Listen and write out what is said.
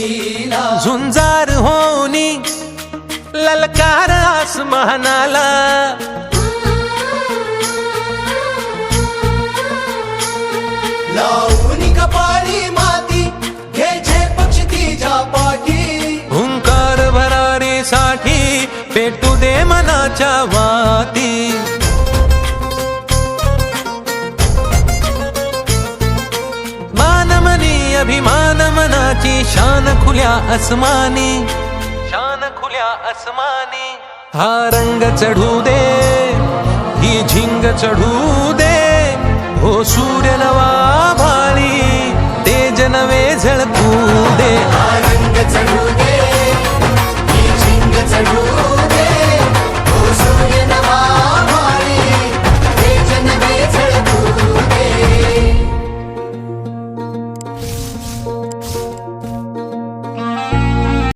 लीला झुंजार होनी ललकार आसमानाला लावून कपाळी माती घ्यायचे पक्षी तिच्या पाठी हुंकार भरारीसाठी पेटू दे मनाच्या वाती मानमनी अभिमान मनाची शान खुल्या आसमानी शान खुल्या आसमानी हा रंग चढू दे ही झिंग चढू दे हो सूर्य नवा